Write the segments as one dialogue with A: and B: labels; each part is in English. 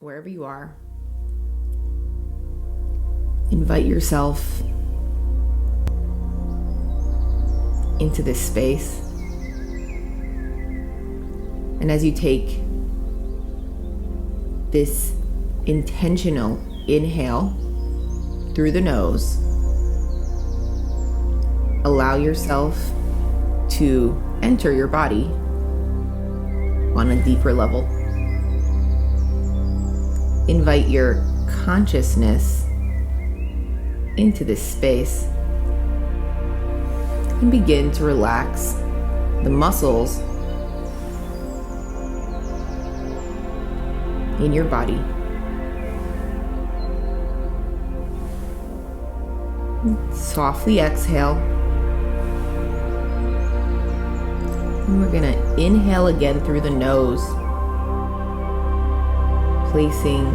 A: wherever you are, invite yourself into this space. And as you take this intentional inhale through the nose, allow yourself to enter your body on a deeper level. Invite your consciousness into this space and begin to relax the muscles in your body. Softly exhale. And we're going to inhale again through the nose, placing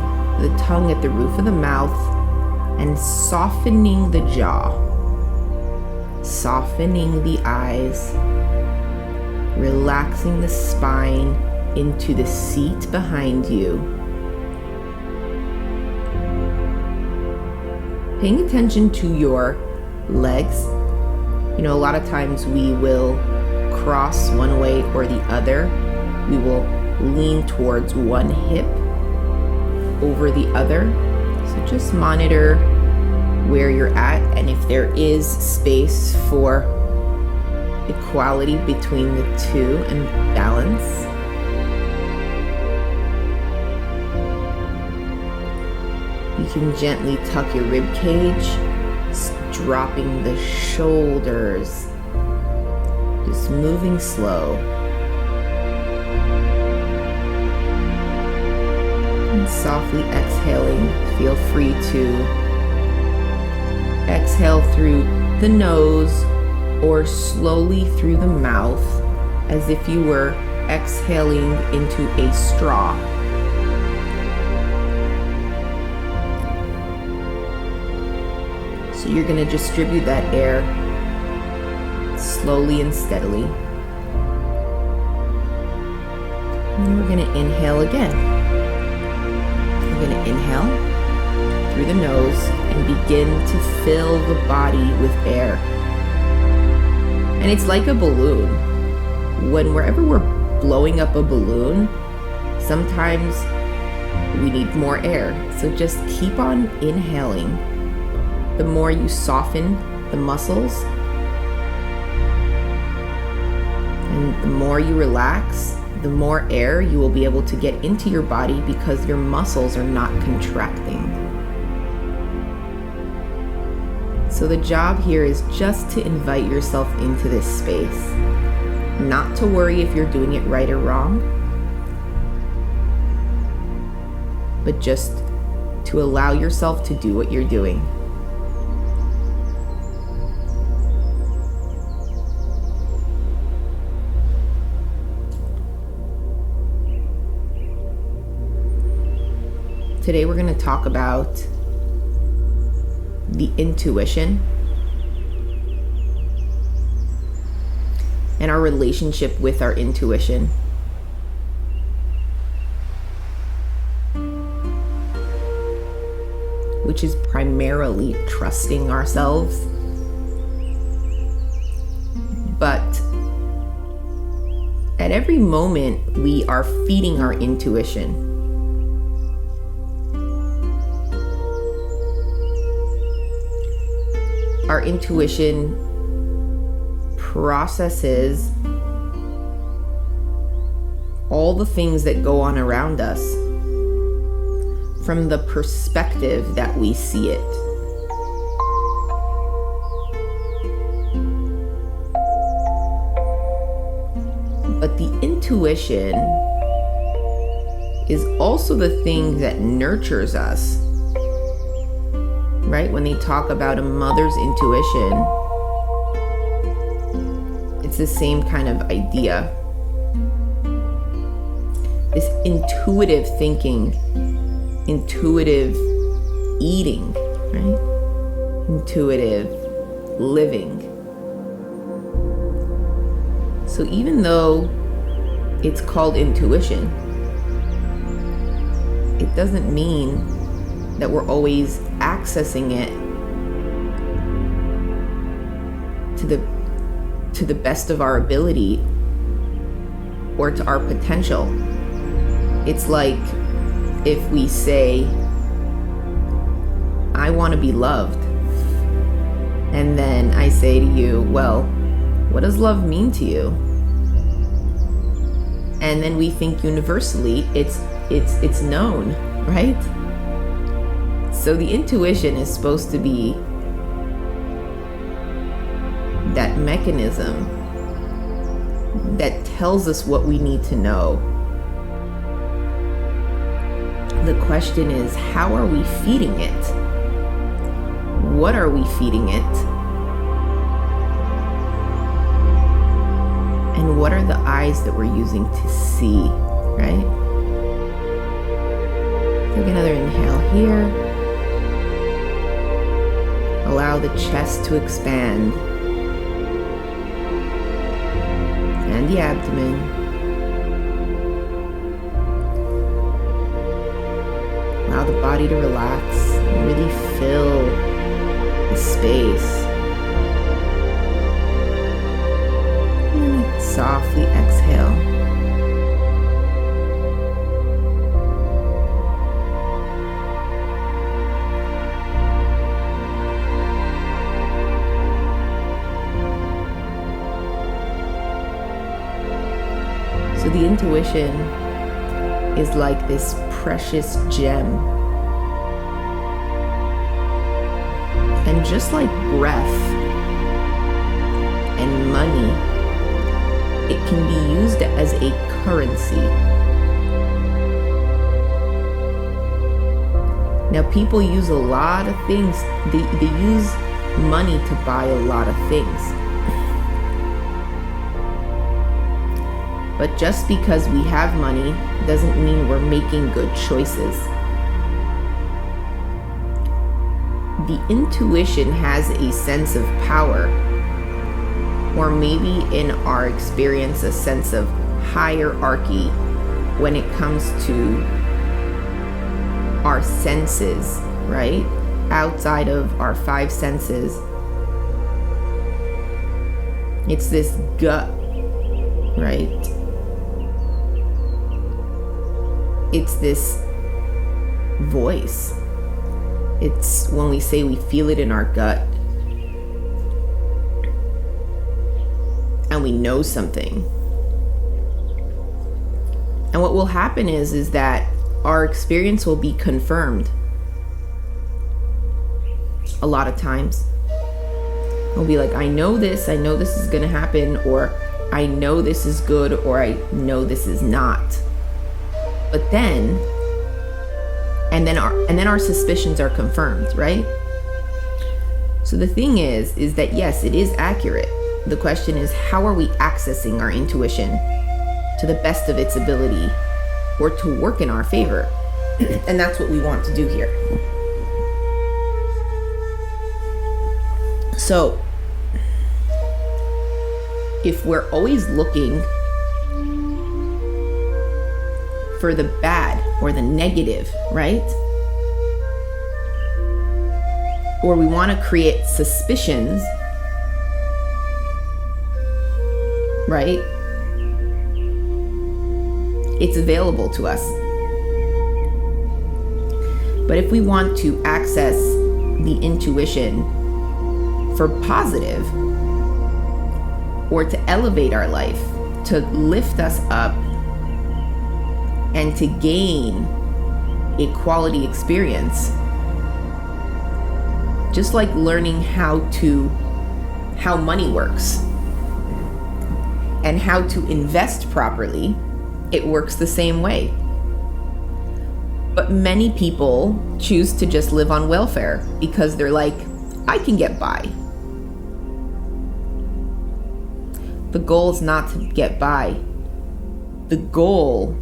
A: the tongue at the roof of the mouth and softening the jaw, softening the eyes, relaxing the spine into the seat behind you. Paying attention to your legs. You know, a lot of times we will cross one way or the other. We will lean towards one hip over the other. So just monitor where you're at, and if there is space for equality between the two and balance. You can gently tuck your rib cage, dropping the shoulders, just moving slow. And softly exhaling. Feel free to exhale through the nose or slowly through the mouth as if you were exhaling into a straw. So you're going to distribute that air slowly and steadily. And we're going to inhale again. We're going to inhale through the nose and begin to fill the body with air. And it's like a balloon. Wherever we're blowing up a balloon, sometimes we need more air. So just keep on inhaling. The more you soften the muscles and the more you relax, the more air you will be able to get into your body because your muscles are not contracting. So the job here is just to invite yourself into this space. Not to worry if you're doing it right or wrong, but just to allow yourself to do what you're doing. Today we're going to talk about the intuition and our relationship with our intuition. Which is primarily trusting ourselves. But at every moment we are feeding our intuition. Our intuition processes all the things that go on around us from the perspective that we see it. But the intuition is also the thing that nurtures us. Right? When they talk about a mother's intuition, it's the same kind of idea. This intuitive thinking, intuitive eating, right? Intuitive living. So even though it's called intuition, it doesn't mean that we're always accessing it to the best of our ability or to our potential. It's like if we say, I want to be loved, and then I say to you, well, what does love mean to you? And then we think universally it's known, right? So the intuition is supposed to be that mechanism that tells us what we need to know. The question is, how are we feeding it? What are we feeding it? And what are the eyes that we're using to see, right? Take another inhale here. Allow the chest to expand. And the abdomen. Allow the body to relax and really fill the space. And softly exhale. So the intuition is like this precious gem. And just like breath and money, it can be used as a currency. Now people use a lot of things. They use money to buy a lot of things. But just because we have money doesn't mean we're making good choices. The intuition has a sense of power, or maybe in our experience, a sense of hierarchy when it comes to our senses, right? Outside of our five senses. It's this gut, right? It's this voice. It's when we say we feel it in our gut and we know something. And what will happen is that our experience will be confirmed a lot of times. We'll be like, I know this is gonna happen, or I know this is good, or I know this is not. But then our suspicions are confirmed, right? So the thing is that yes, it is accurate. The question is, how are we accessing our intuition to the best of its ability, or to work in our favor? And that's what we want to do here. So if we're always looking for the bad or the negative, right? Or we want to create suspicions, right? It's available to us. But if we want to access the intuition for positive, or to elevate our life, to lift us up, and to gain a quality experience, just like learning how money works and how to invest properly, it works the same way. But many people choose to just live on welfare because they're like, I can get by. The goal is not to get by. The goal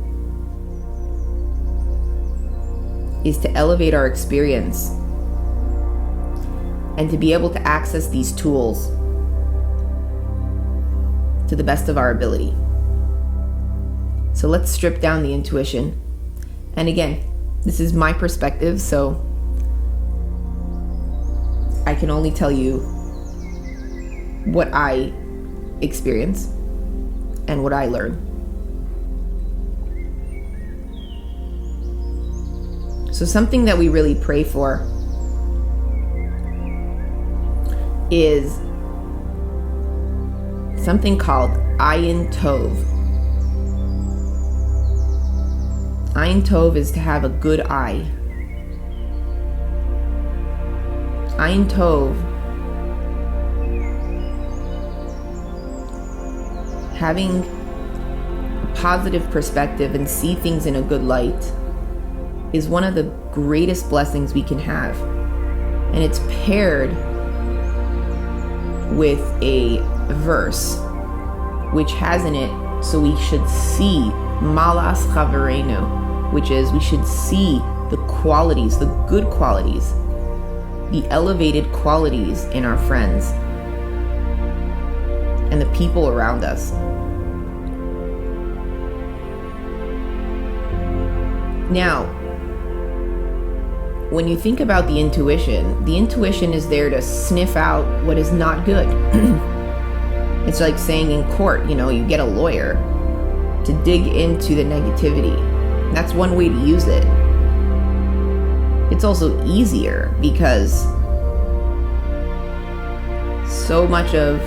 A: is to elevate our experience and to be able to access these tools to the best of our ability. So let's strip down the intuition. And again, This is my perspective, so I can only tell you what I experience and what I learn. So something that we really pray for is something called Ayin Tov. Ayin Tov is to have a good eye. Ayin Tov, having a positive perspective and see things in a good light, is one of the greatest blessings we can have. And it's paired with a verse which has in it, so we should see malas chaverenu, which is we should see the qualities, the good qualities, the elevated qualities in our friends and the people around us. Now, when you think about the intuition is there to sniff out what is not good. It's like saying in court, you get a lawyer to dig into the negativity. That's one way to use it. It's also easier because so much of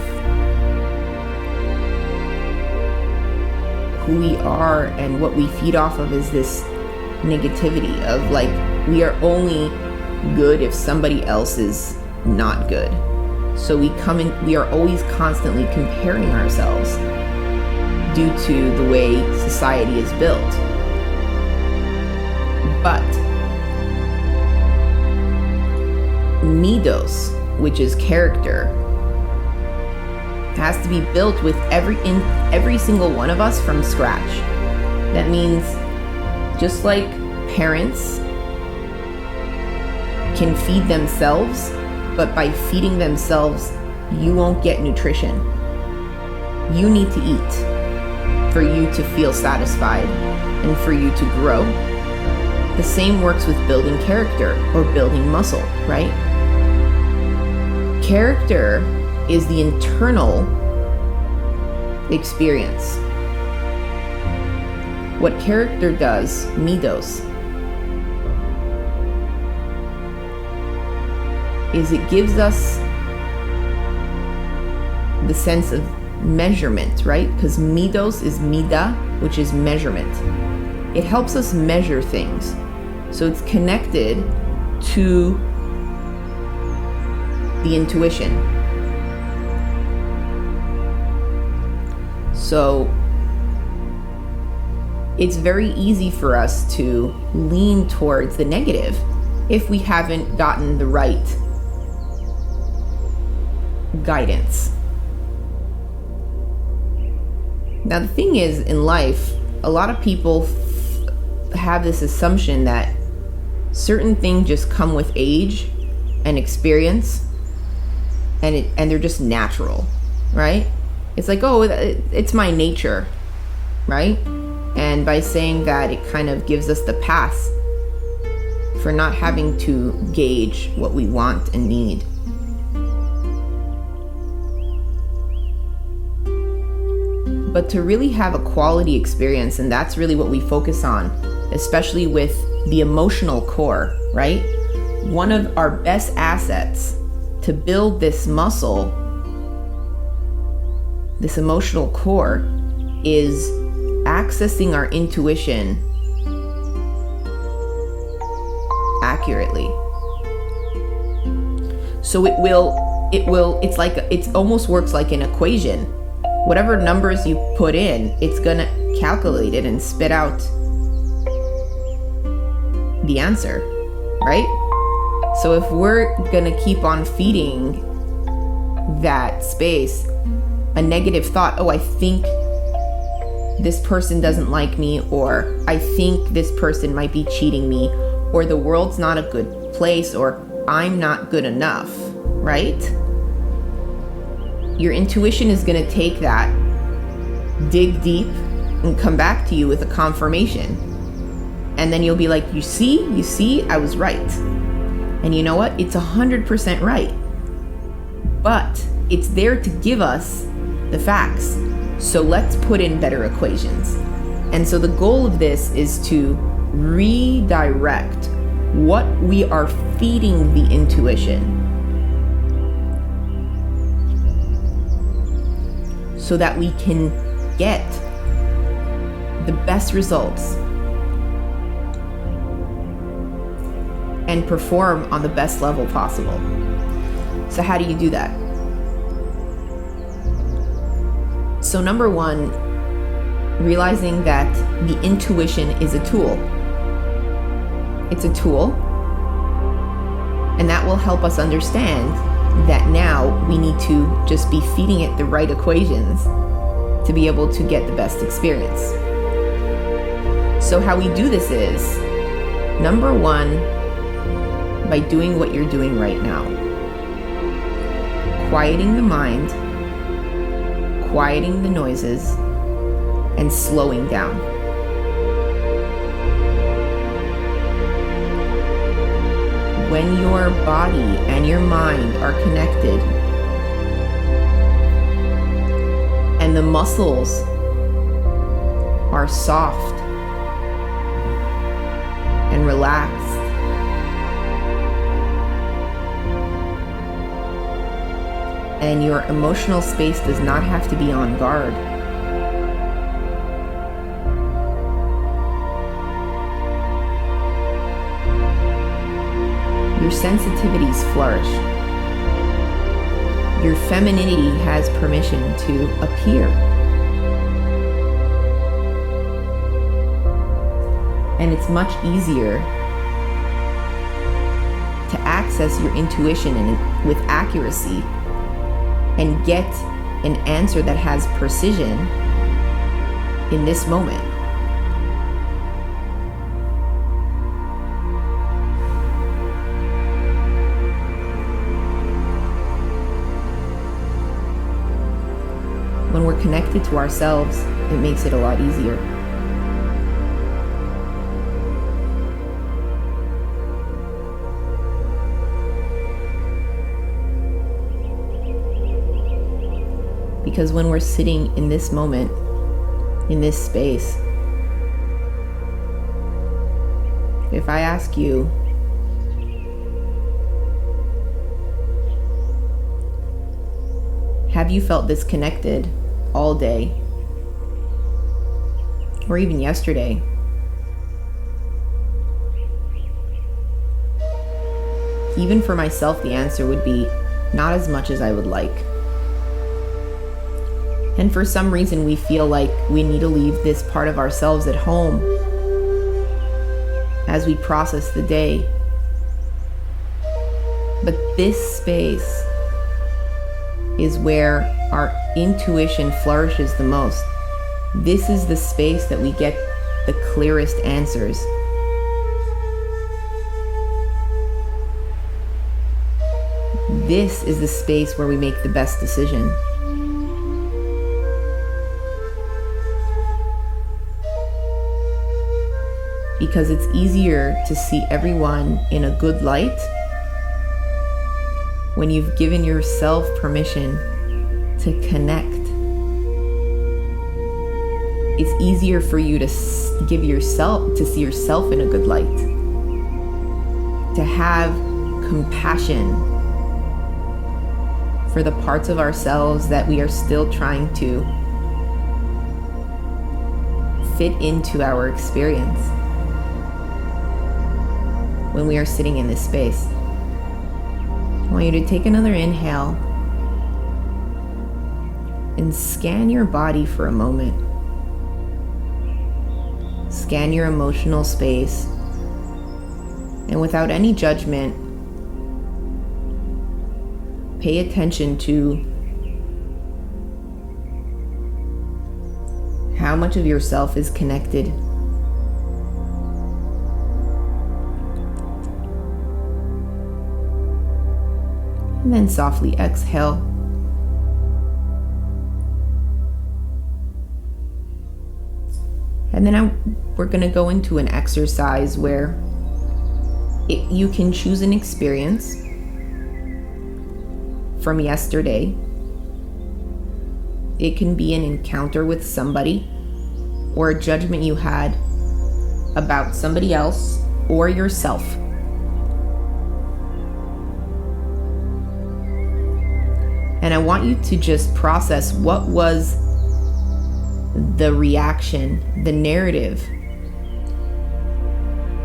A: who we are and what we feed off of is this negativity of like, we are only good if somebody else is not good. So we are always constantly comparing ourselves due to the way society is built. But midos, which is character, has to be built with every single one of us from scratch. That means just like parents can feed themselves, but by feeding themselves, you won't get nutrition. You need to eat for you to feel satisfied and for you to grow. The same works with building character or building muscle, right? Character is the internal experience. What character does, midos, is it gives us the sense of measurement, right? Because midos is midah, which is measurement. It helps us measure things. So it's connected to the intuition. So it's very easy for us to lean towards the negative if we haven't gotten the right guidance. Now, the thing is, in life, a lot of people have this assumption that certain things just come with age and experience, and they're just natural, right? It's like, oh, it's my nature, right? And by saying that, it kind of gives us the pass for not having to gauge what we want and need. But to really have a quality experience, and that's really what we focus on, especially with the emotional core, right? One of our best assets to build this muscle, this emotional core, is accessing our intuition accurately. So it almost works like an equation. Whatever numbers you put in, it's gonna calculate it and spit out the answer, right? So if we're gonna keep on feeding that space a negative thought, oh, I think this person doesn't like me, or I think this person might be cheating me, or the world's not a good place, or I'm not good enough, right? Your intuition is going to take that, dig deep, and come back to you with a confirmation. And then you'll be like, you see, I was right. And you know what? It's 100% right. But it's there to give us the facts. So let's put in better equations. And so the goal of this is to redirect what we are feeding the intuition so that we can get the best results and perform on the best level possible. So how do you do that? So number one, realizing that the intuition is a tool. It's a tool, and that will help us understand that now we need to just be feeding it the right equations to be able to get the best experience. So how we do this is, number one, by doing what you're doing right now. Quieting the mind, quieting the noises, and slowing down. When your body and your mind are connected and the muscles are soft and relaxed, and your emotional space does not have to be on guard, your sensitivities flourish. Your femininity has permission to appear. And it's much easier to access your intuition with accuracy and get an answer that has precision in this moment. When we're connected to ourselves, it makes it a lot easier. Because when we're sitting in this moment, in this space, if I ask you, have you felt disconnected all day, or even yesterday? Even for myself, the answer would be not as much as I would like. And for some reason, we feel like we need to leave this part of ourselves at home as we process the day. But this space is where our intuition flourishes the most. This is the space that we get the clearest answers. This is the space where we make the best decision. Because it's easier to see everyone in a good light when you've given yourself permission to connect. It's easier for you to see yourself in a good light, to have compassion for the parts of ourselves that we are still trying to fit into our experience when we are sitting in this space. I want you to take another inhale and scan your body for a moment. Scan your emotional space, and without any judgment, pay attention to how much of yourself is connected. And then softly exhale. And then we're going to go into an exercise where you can choose an experience from yesterday. It can be an encounter with somebody or a judgment you had about somebody else or yourself. And I want you to just process what was the reaction, the narrative.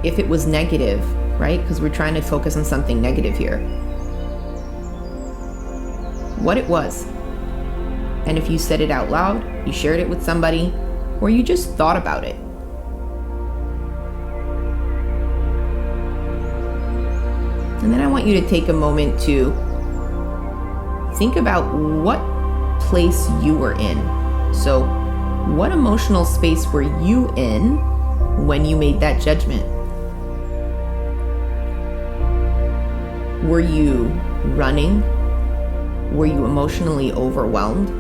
A: If it was negative, right? Because we're trying to focus on something negative here. What it was. And if you said it out loud, you shared it with somebody, or you just thought about it. And then I want you to take a moment to think about what place you were in. So, what emotional space were you in when you made that judgment? Were you running? Were you emotionally overwhelmed?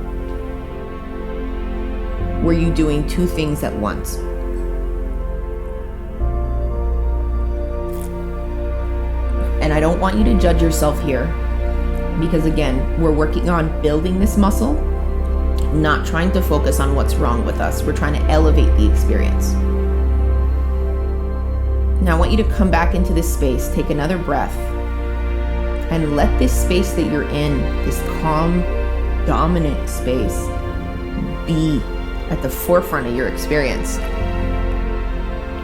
A: Were you doing two things at once? And I don't want you to judge yourself here, because again, we're working on building this muscle, not trying to focus on what's wrong with us. We're trying to elevate the experience. Now I want you to come back into this space, take another breath, and let this space that you're in, this calm, dominant space, be at the forefront of your experience.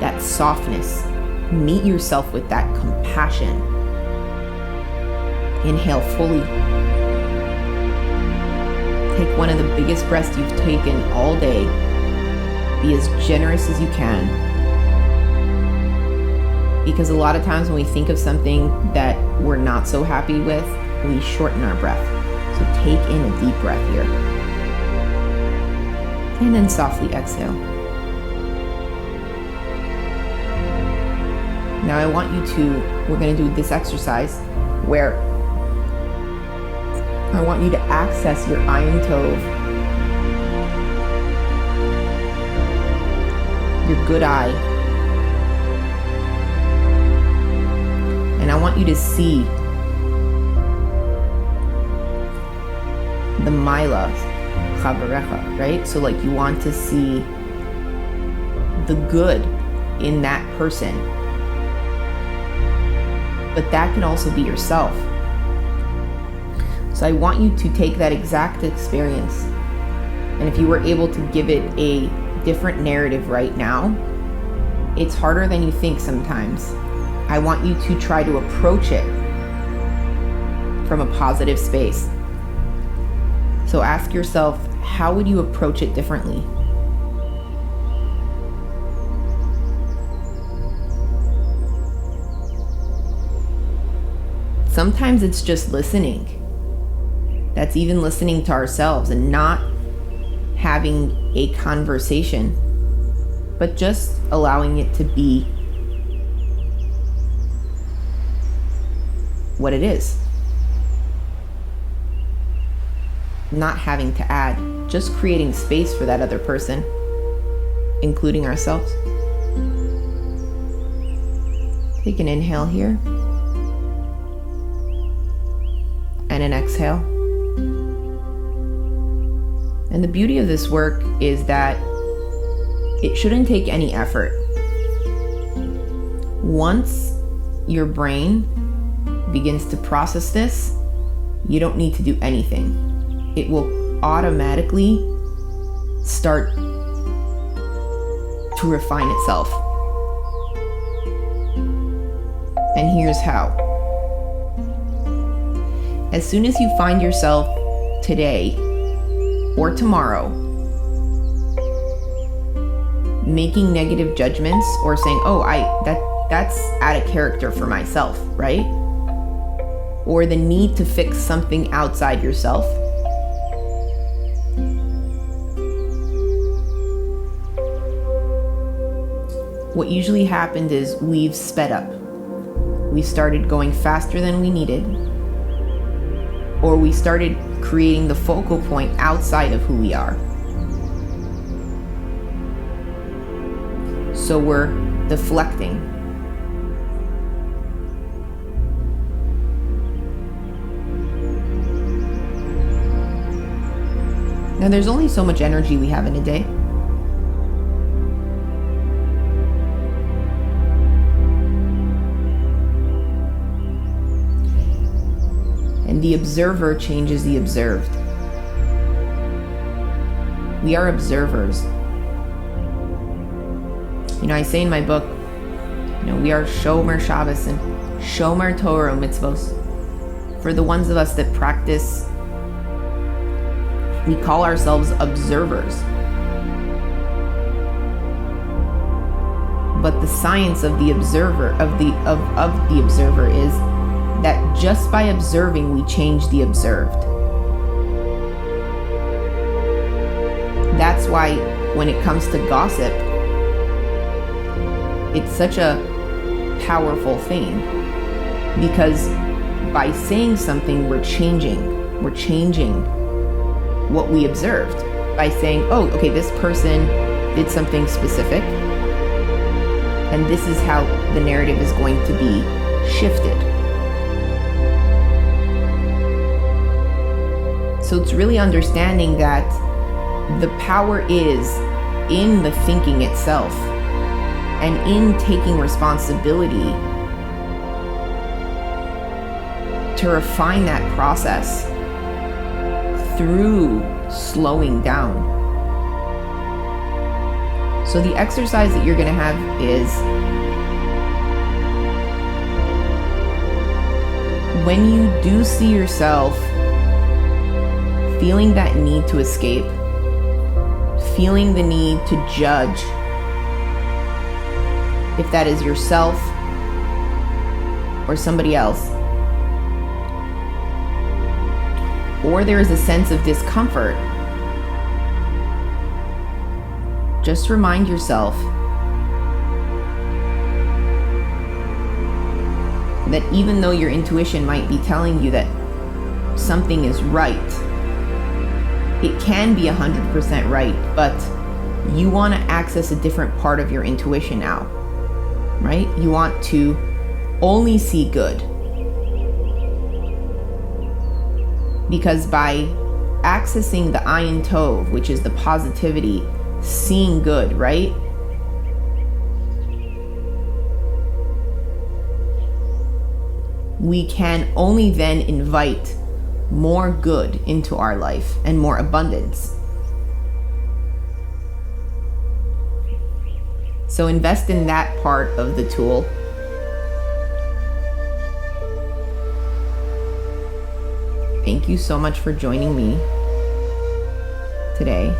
A: That softness. Meet yourself with that compassion. Inhale fully. Take one of the biggest breaths you've taken all day. Be as generous as you can. Because a lot of times when we think of something that we're not so happy with, we shorten our breath. So take in a deep breath here. And then softly exhale. Now I want you to, we're going to do this exercise where I want you to access your Ayin Tov, your good eye, and I want you to see the Maila, coreKavanah, right? So like you want to see the good in that person, but that can also be yourself. So I want you to take that exact experience, and if you were able to give it a different narrative right now, it's harder than you think sometimes. I want you to try to approach it from a positive space. So ask yourself, how would you approach it differently? Sometimes it's just listening. That's even listening to ourselves and not having a conversation, but just allowing it to be what it is. Not having to add, just creating space for that other person, including ourselves. Take an inhale here and an exhale. And the beauty of this work is that it shouldn't take any effort. Once your brain begins to process this, you don't need to do anything. It will automatically start to refine itself. And here's how. As soon as you find yourself today or tomorrow making negative judgments or saying, oh, that's out of character for myself, right? Or the need to fix something outside yourself, what usually happened is we've sped up. We started going faster than we needed, or we started creating the focal point outside of who we are. So we're deflecting. Now, there's only so much energy we have in a day. And the observer changes the observed. We are observers. I say in my book, we are Shomer Shabbos and Shomer Torah mitzvos. For the ones of us that practice, we call ourselves observers. But the science of the observer, of the observer, is that just by observing, we change the observed. That's why when it comes to gossip, it's such a powerful thing, because by saying something, we're changing what we observed by saying, oh, okay, this person did something specific, and this is how the narrative is going to be shifted. So it's really understanding that the power is in the thinking itself and in taking responsibility to refine that process through slowing down. So the exercise that you're going to have is, when you do see yourself feeling that need to escape, feeling the need to judge, if that is yourself or somebody else, or there is a sense of discomfort, just remind yourself that even though your intuition might be telling you that something is right, it can be 100% right, but you want to access a different part of your intuition now, right? You want to only see good. Because by accessing the Ayin Tov, which is the positivity, seeing good, right? We can only then invite more good into our life and more abundance. So invest in that part of the tool. Thank you so much for joining me today.